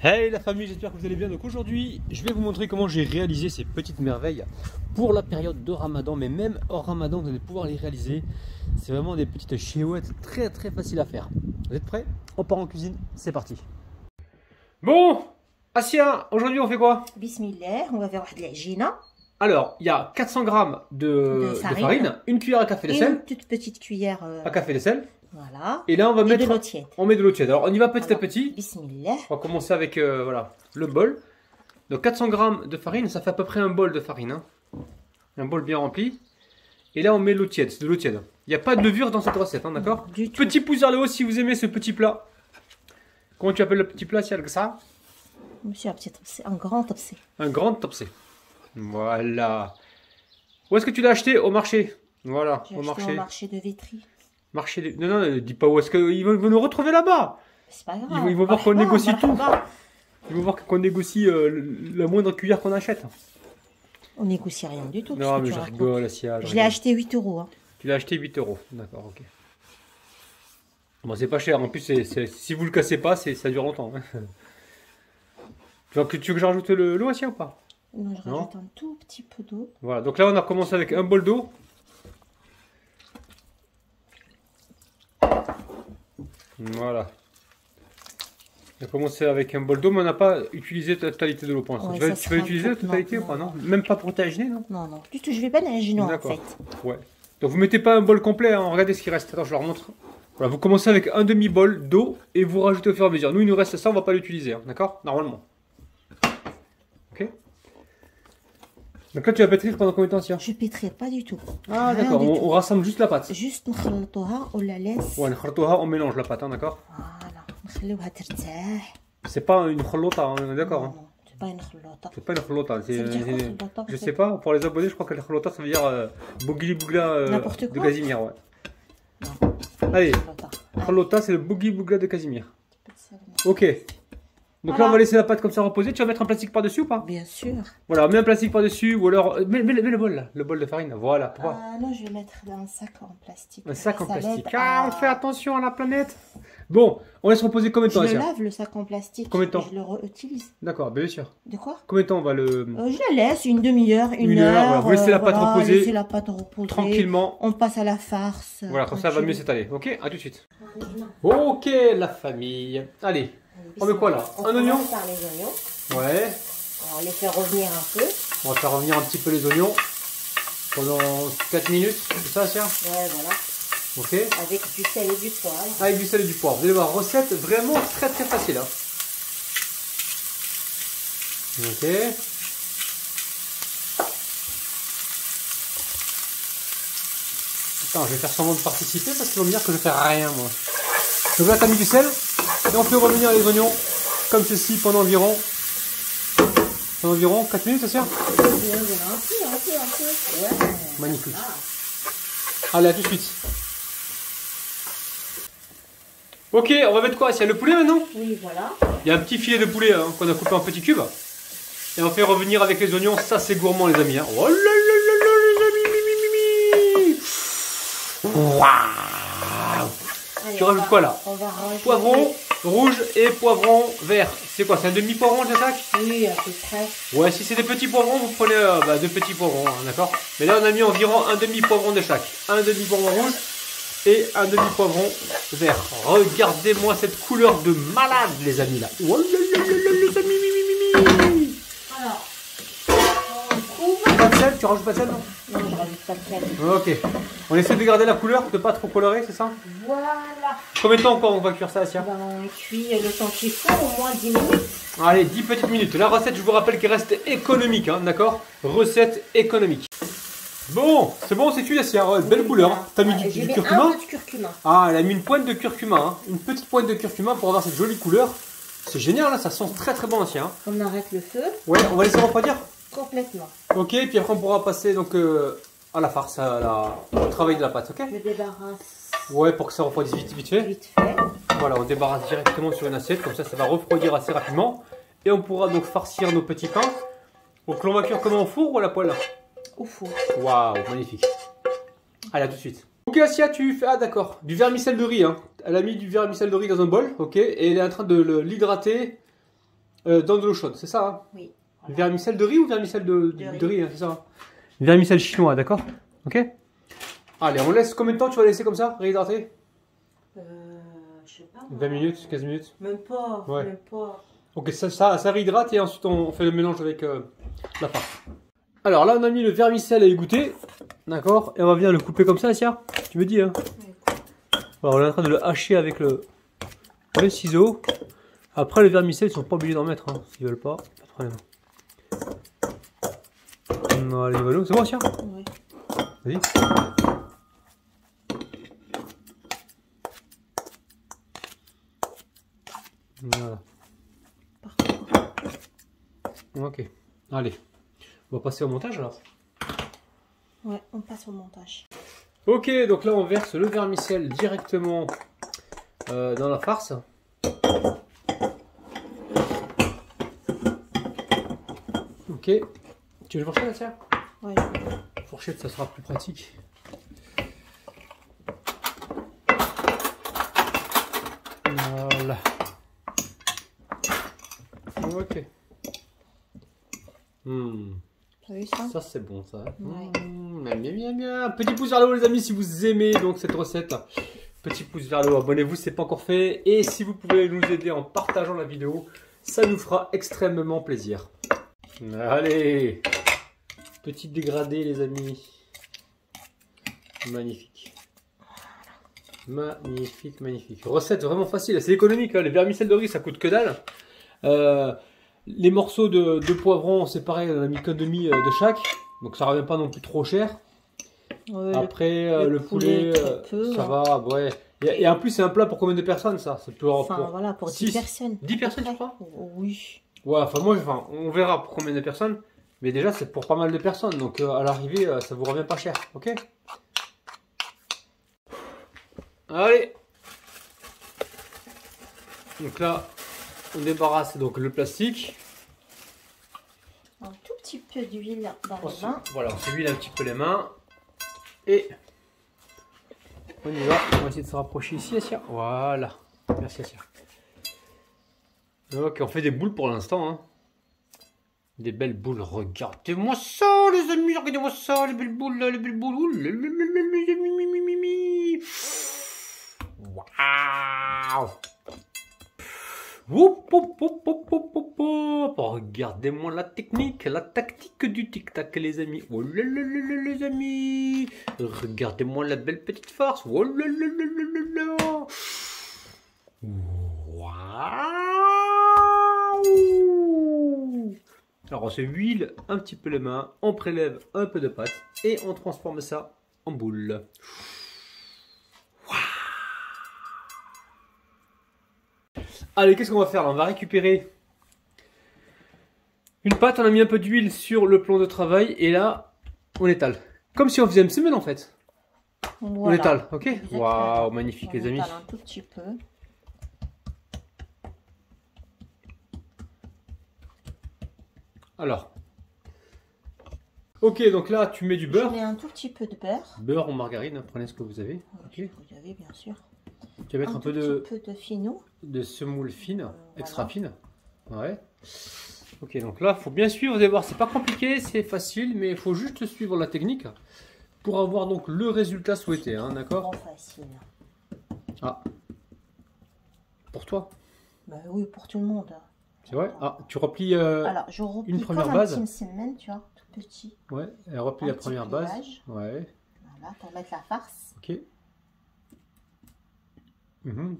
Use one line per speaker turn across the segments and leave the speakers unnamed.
Hey la famille, j'espère que vous allez bien. Donc aujourd'hui, je vais vous montrer comment j'ai réalisé ces petites merveilles pour la période de Ramadan. Mais même hors Ramadan, vous allez pouvoir les réaliser. C'est vraiment des petites chouettes très faciles à faire. Vous êtes prêts? On part en cuisine, c'est parti. Bon, Asia, aujourd'hui on fait quoi?
Bismillah, on va faire de la gina.
Alors, il y a 400 grammes de farine, une cuillère à café de sel.
Une toute petite cuillère
à café de sel.
Voilà.
Et là, on va mettre
de l'eau tiède.
On met de l'eau tiède. Alors, on y va petit à petit.
Bismillah.
On va commencer avec voilà, le bol. Donc, 400 grammes de farine, ça fait à peu près un bol de farine. Hein. Un bol bien rempli. Et là, on met l'eau tiède. C'est de l'eau tiède. Il n'y a pas de levure dans cette recette, hein, d'accord? Petit pouce vers le haut si vous aimez ce petit plat. Comment tu appelles le petit plat, c'est ça?
Monsieur, c'est un grand topsé.
Un grand topsé. Voilà. Où est-ce que tu l'as acheté? Au marché. Voilà,
au marché de Vitry.
Marché de... Non, non, dis pas où est-ce qu'ils vont nous retrouver là-bas.
C'est pas grave.
Ils vont voir qu'on négocie tout. Ils vont voir qu'on négocie la moindre cuillère qu'on achète.
On négocie rien du tout.
Non, mais je rigole, Asia.
Je l'ai acheté 8 €. Hein.
Tu l'as acheté 8 €. D'accord, ok. Bon, c'est pas cher. En plus, si vous le cassez pas, ça dure longtemps. Hein. Tu veux que je rajoute l'eau, Asia, ou pas?
Non, je rajoute un tout petit peu d'eau.
Voilà, donc là, on a commencé avec un bol d'eau. Voilà. On a commencé avec un bol d'eau, mais on n'a pas utilisé la totalité de l'eau pour l'instant. Tu vas utiliser la totalité ou pas? Non. Même pas pour t'aginer, non?
Non, non. Du tout, je vais pas l'aginer en fait.
Ouais. Donc vous mettez pas un bol complet, hein. Regardez ce qui reste. Attends, je leur montre. Voilà, vous commencez avec un demi-bol d'eau et vous rajoutez au fur et à mesure. Nous, il nous reste ça, on va pas l'utiliser, hein. D'accord? Normalement. Ok? Donc là, tu vas pétrir pendant combien de temps, Sia?
Je pétris pas du tout.
Ah, d'accord. On rassemble juste la pâte.
Juste on la laisse.
Ouais, on mélange la pâte, hein, d'accord?
Voilà.
C'est pas une khalota, on est d'accord. Hein.
C'est pas une khalota.
C'est pas une khalota. Je sais
fait.
pas, pour les abonnés, je crois que la khalota, ça veut dire bougli bougla de Casimir, ouais.
Non.
Allez, khalota, c'est le bougli bougla de Casimir. Ok. Donc
voilà.
Là, on va laisser la pâte comme ça reposer. Tu vas mettre un plastique par-dessus ou pas?
Bien sûr.
Voilà, mets un plastique par-dessus ou alors... Mets le bol là, le bol de farine. Voilà. Pourquoi?
Non, je vais mettre dans un sac en plastique.
Un sac en plastique. Ah, on fait attention à la planète. Bon, on laisse reposer combien de temps?
Je le lave le sac en plastique.
Combien de temps?
Je le réutilise.
D'accord, bien sûr.
De quoi?
Combien de temps on va le...
Je la laisse une demi-heure, une heure.
Voilà. Vous laissez la pâte reposer.
Laissez la pâte reposer.
Tranquillement.
On passe à la farce.
Voilà, comme ça va mieux s'étaler. Ok, à tout de suite. Ok, la famille. Allez. On met quoi là? Un oignon?
Par les oignons.
Ouais.
On les fait revenir un peu.
On va faire revenir un petit peu les oignons pendant 4 minutes, c'est ça, Sia?
Ouais, voilà.
Ok.
Avec du sel et du poivre.
Avec du sel et du poivre. Vous allez voir, recette vraiment très facile. Hein. Ok. Attends, je vais faire semblant de participer parce qu'ils vont me dire que je fais rien, moi. Donc là, tu as mis du sel. Et on fait revenir les oignons comme ceci pendant environ 4 minutes, c'est sûr?
Un peu. Ouais.
Magnifique. Allez, à tout de suite. Ok, on va mettre quoi? Il y a le poulet maintenant?
Oui, voilà.
Il y a un petit filet de poulet hein, qu'on a coupé en petits cubes. Et on fait revenir avec les oignons. Ça, c'est gourmand, les amis. Hein. Oh là là là là, les amis. Waouh! Tu rajoutes quoi là?
On va rajouter...
Poivron rouge et poivron vert. C'est quoi? C'est un demi-poivron de sac?
Oui, à peu près.
Ouais, si c'est des petits poivrons, vous prenez deux petits poivrons, hein, d'accord? Mais là, on a mis environ un demi-poivron de chaque. Un demi-poivron rouge et un demi-poivron vert. Regardez-moi cette couleur de malade, les amis, là. Oh là là là là, les amis,
Alors,
pas de sel? Tu rajoutes pas de sel, non?
Non, je rajoute pas de sel.
Ok. On essaie de garder la couleur, de pas trop colorer, c'est ça?
Voilà.
Combien de temps encore on va cuire ça, Asia?
On cuit le temps qu'il faut, au moins 10 minutes.
Allez, 10 petites minutes. La recette, je vous rappelle qu'elle reste économique, hein, d'accord? Recette économique. Bon, c'est bon, c'est cuit, Asia. Ouais, belle couleur. Hein. T'as mis du curcuma?
Un peu de curcuma.
Ah, elle a mis une pointe de curcuma, hein. Une petite pointe de curcuma pour avoir cette jolie couleur. C'est génial, là, ça sent très bon, Asia. Hein.
On arrête le feu.
Ouais, on va laisser refroidir.
Complètement.
Ok, puis après on pourra passer donc à la farce, au travail de la pâte, ok?
Je débarrasse.
Ouais, pour que ça refroidisse vite fait.
Vite fait.
Voilà, on débarrasse directement sur une assiette, comme ça va refroidir assez rapidement. Et on pourra donc farcir nos petits pains. Donc l'on va cuire comment, au four ou à la poêle?
Au four.
Waouh, magnifique. Allez, à tout de suite. Ok, Asia, tu fais... Ah d'accord, du vermicelle de riz. Hein. Elle a mis du vermicelle de riz dans un bol, ok. Et elle est en train de l'hydrater dans de l'eau chaude, c'est ça hein?
Oui. Voilà.
Vermicelle de riz ou vermicelle de
De
riz, hein, c'est ça hein? Vermicelle chinois, d'accord? Ok. Allez, on laisse combien de temps tu vas laisser comme ça, réhydrater?
Je sais pas.
20 minutes, 15 minutes?
Même pas,
Ouais.
même pas.
Ok, ça réhydrate et ensuite on fait le mélange avec la farce. Alors là, on a mis le vermicelle à égoutter, d'accord? Et on va venir le couper comme ça, Sia? Tu me dis, hein?
Oui.
Alors, on est en train de le hacher avec le ciseau. Après, le vermicelle, ils sont pas obligés d'en mettre, hein, s'ils veulent pas. Pas de problème. Allez, voilà. C'est bon, Sia?
Oui.
Vas-y. Voilà.
Parfait.
Ok. Allez. On va passer au montage alors.
Ouais, on passe au montage.
Ok, donc là on verse le vermicelle directement dans la farce. Ok. Tu veux le fourchette là, tiens?
Ouais.
Fourchette, ça sera plus pratique. Voilà. Ok.
T'as vu ça?
Ça c'est bon ça.
Ouais.
Bien. Petit pouce vers le haut les amis si vous aimez donc cette recette. Petit pouce vers le haut, abonnez-vous si ce n'est pas encore fait. Et si vous pouvez nous aider en partageant la vidéo, ça nous fera extrêmement plaisir. Allez. Petit dégradé les amis. Magnifique. Magnifique. Recette vraiment facile, c'est économique. Hein. Les vermicelles de riz ça coûte que dalle. Les morceaux de poivrons, c'est pareil, on a mis qu'un demi de chaque. Donc ça revient pas non plus trop cher.
Ouais,
après, le poulet,
peu,
ça
hein.
va, ouais. Et en plus, c'est un plat pour combien de personnes ça? C'est pour,
Enfin, voilà, pour 10
six.
personnes.
10 personnes, je crois?
Oui.
Ouais, enfin, on verra pour combien de personnes. Mais déjà, c'est pour pas mal de personnes. Donc, à l'arrivée, ça vous revient pas cher. Ok? Allez! Donc là, on débarrasse donc le plastique.
Un tout petit peu d'huile dans les
Ensuite,
mains.
voilà, on s'huile un petit peu les mains. Et on y va. On va essayer de se rapprocher ici, Assia. Voilà. Merci, Assia. Ok, on fait des boules pour l'instant. Hein. Des belles boules. Regardez-moi ça, les amis. Regardez-moi ça, les belles boules. Les belles boules. Ouh, les amis. Waouh. Regardez-moi la technique, la tactique du tic-tac les amis. Oh là là là les amis. Regardez-moi la belle petite farce. Oh là là là là. Waouh. Alors on se huile un petit peu les mains, on prélève un peu de pâte et on transforme ça en boule. Allez, qu'est-ce qu'on va faire là? On va récupérer une pâte, on a mis un peu d'huile sur le plan de travail et là, on étale. Comme si on faisait une semaine en fait.
Voilà.
On étale, ok?
Exactement.
Waouh, magnifique
On
les amis.
étale un tout petit peu.
Alors. Ok, donc là, tu mets du
Je
beurre.
mets un tout petit peu de beurre.
Beurre ou margarine, hein, prenez ce que vous avez. Ok.
Vous avez bien sûr.
Tu vas mettre un peu
petit peu de fino.
de semoule fine, extra
Voilà.
fine. Ouais. Ok, donc là, il faut bien suivre. Vous allez voir, c'est pas compliqué, c'est facile, mais il faut juste suivre la technique pour avoir donc le résultat souhaité, hein, d'accord?
Trop facile.
Ah. Pour toi?
Bah oui, pour tout le monde.
C'est vrai? Ah, tu replies
Alors, je replie
une première
comme
base.
un petit semaine, tu vois, tout petit.
Ouais, elle replie
Un
la
petit
première base.
pliage.
Ouais,
Voilà, pour mettre la farce.
ok. Mhm.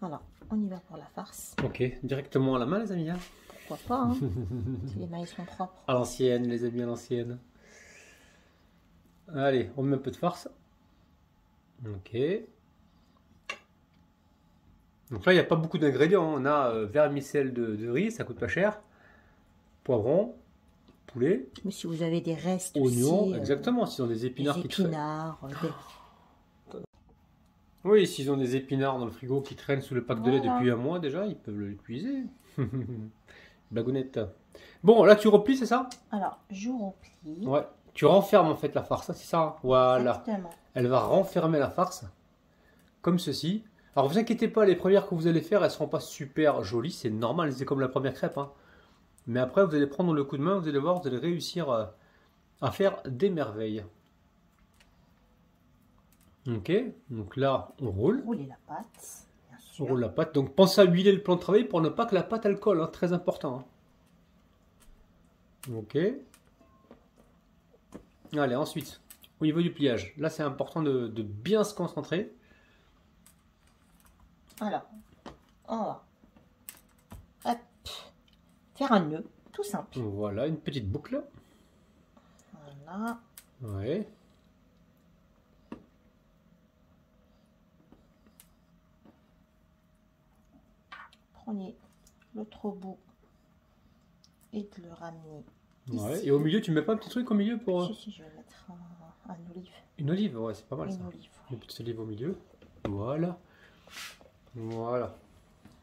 Voilà, on y va pour la farce.
Ok, directement à la main les amis. Hein.
Pourquoi pas, hein, si les mains ils sont propres.
À l'ancienne les amis, à l'ancienne. Allez, on met un peu de farce. Ok. Donc là, il n'y a pas beaucoup d'ingrédients. On a vermicelle de riz, ça coûte pas cher. Poivron, poulet,
Mais si vous avez des restes
oignons,
aussi,
exactement. S'ils ont des épinards
des
qui traînent.
épinards,
Oui, s'ils ont des épinards dans le frigo qui traînent sous le pack de lait
Voilà.
depuis un mois déjà, ils peuvent l'utiliser. Blagounette. Bon, là tu replies, c'est ça?
Alors, je replie.
Ouais. Tu renfermes en fait la farce, c'est ça? Hein. Voilà.
Exactement.
Elle va renfermer la farce, comme ceci. Alors vous inquiétez pas, les premières que vous allez faire, elles seront pas super jolies, c'est normal, c'est comme la première crêpe. Hein. Mais après, vous allez prendre le coup de main, vous allez voir, vous allez réussir à faire des merveilles. Ok, donc là, on roule.
Rouler la pâte, bien sûr.
On roule la pâte. Donc pensez à huiler le plan de travail pour ne pas que la pâte elle colle, hein, très important. Hein. Ok. Allez, ensuite, au niveau du pliage, là c'est important de bien se concentrer.
Alors, on va hop, faire un nœud, tout simple.
Voilà, une petite boucle.
Voilà.
Ouais.
Prenez l'autre bout et de le ramener
Ouais.
ici.
Et au milieu, tu mets pas un petit truc au milieu pour...
Si, je vais mettre un olive.
Une olive, ouais, c'est pas mal ça.
Une olive.
Une petite olive au milieu. Voilà. Voilà.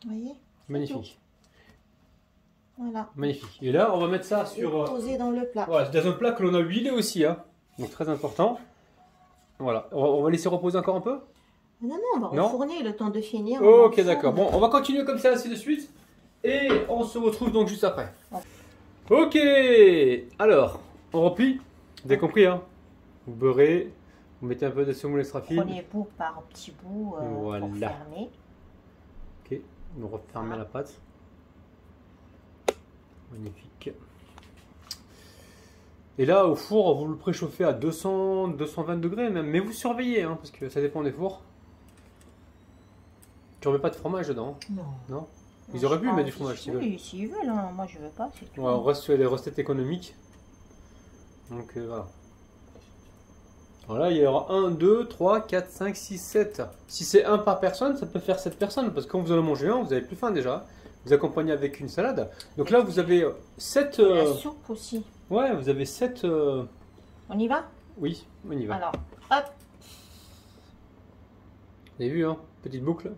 Vous voyez?
Magnifique.
Voilà.
Magnifique. Et là, on va mettre ça sur...
Poser dans le plat.
Voilà, c'est dans un plat que l'on a huilé aussi. Hein. Donc très important. Voilà. On va laisser reposer encore un peu.
Non, on va refourner le temps de finir.
Ok, d'accord. Bon, on va continuer comme ça, ainsi de suite. Et on se retrouve donc juste après. Ok. Alors, on replie. Vous avez compris, hein? Vous beurrez. Vous mettez un peu de semoule extra fine.
Prenez bout par petit bout
Voilà.
pour fermer.
Ok, on referme la pâte. Magnifique. Et là, au four, vous le préchauffez à 200, 220 degrés même. Mais vous surveillez, hein, parce que ça dépend des fours. Tu remets pas de fromage dedans?
Non.
Non. Ils auraient pu mettre du fromage s'ils veulent.
Oui, s'ils veulent, hein. Moi je veux pas.
Ouais, on reste sur les recettes économiques. Donc voilà. Voilà, il y aura 1, 2, 3, 4, 5, 6, 7. Si c'est un par personne, ça peut faire 7 personnes. Parce que quand vous allez manger un, vous avez plus faim déjà. Vous accompagnez avec une salade. Donc là, vous avez 7...
La soupe aussi.
Ouais, vous avez 7...
On y va?
Oui, on y va.
Alors, hop.
Vous avez vu, hein? Petite boucle.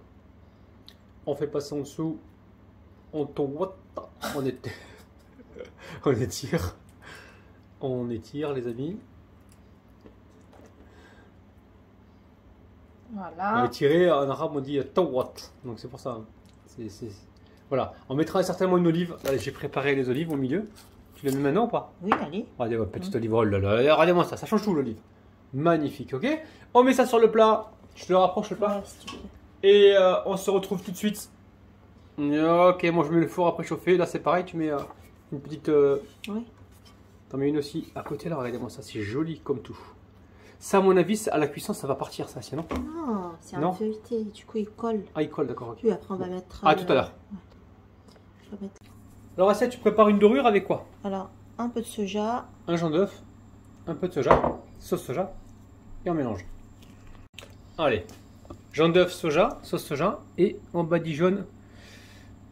On fait passer en dessous. On tombe. On étire. On étire. On étire, les amis.
Voilà.
Étirer, en arabe, on dit tawat. Donc c'est pour ça. Hein. Voilà. On mettra certainement une olive. Allez, j'ai préparé les olives au milieu. Tu les mets maintenant ou pas?
Oui, allez.
Regardez, ouais, petite olive. Oh là là. Regardez-moi ça. Ça change tout, l'olive. Magnifique, ok? On met ça sur le plat. Je te le rapproche le plat.
Ouais, si tu veux.
Et on se retrouve tout de suite. Ok, moi je mets le four à préchauffer. Là c'est pareil, tu mets une petite...
Oui.
T'en mets une aussi à côté là, regardez-moi ça, c'est joli comme tout. Ça à mon avis, à la cuisson ça va partir ça, sinon.
Non, c'est
Non.
un feuilleté, du coup il colle.
Ah il colle, d'accord, ok.
Puis après on va mettre...
Ah tout à l'heure.
Ouais. Je vais mettre...
Alors Assia, tu prépares une dorure avec quoi?
Alors, un peu de soja.
Un jaune d'œuf, un peu de soja, sauce soja, et on mélange. Allez, jaune d'œuf, soja, sauce soja, et on badigeonne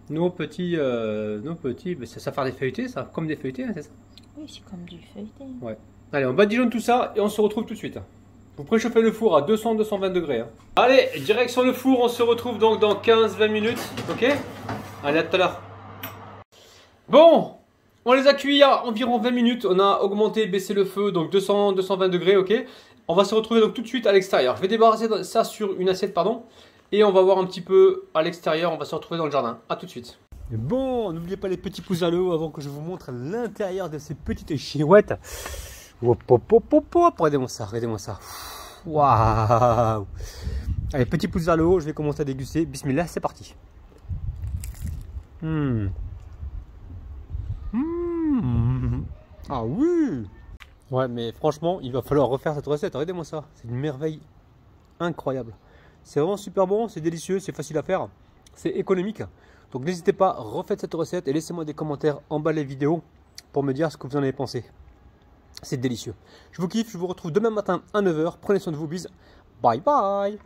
nos petits... ben, ça va faire des feuilletés, ça, comme des feuilletés, hein, c'est ça?
Oui, c'est comme du feuilleté.
Ouais. Allez, on badigeonne tout ça et on se retrouve tout de suite. Vous préchauffez le four à 200-220 degrés. Hein. Allez, direction le four, on se retrouve donc dans 15-20 minutes. Ok? Allez, à tout à l'heure. Bon, on les a cuits à environ 20 minutes. On a augmenté, baissé le feu, donc 200-220 degrés, ok? On va se retrouver donc tout de suite à l'extérieur. Je vais débarrasser ça sur une assiette, pardon. Et on va voir un petit peu à l'extérieur. On va se retrouver dans le jardin. A tout de suite. Bon, n'oubliez pas les petits pouces à l'eau avant que je vous montre l'intérieur de ces petites chouettes. Regardez-moi ça, regardez-moi ça. Waouh! Allez, petit pouce vers le haut, je vais commencer à déguster. Bismillah, c'est parti. Ah oui! Ouais, mais franchement, il va falloir refaire cette recette. Regardez-moi ça, c'est une merveille incroyable. C'est vraiment super bon, c'est délicieux, c'est facile à faire, c'est économique. Donc n'hésitez pas, refaites cette recette et laissez-moi des commentaires en bas de la vidéo pour me dire ce que vous en avez pensé. C'est délicieux. Je vous kiffe, je vous retrouve demain matin à 9 h. Prenez soin de vous, bis. Bye bye.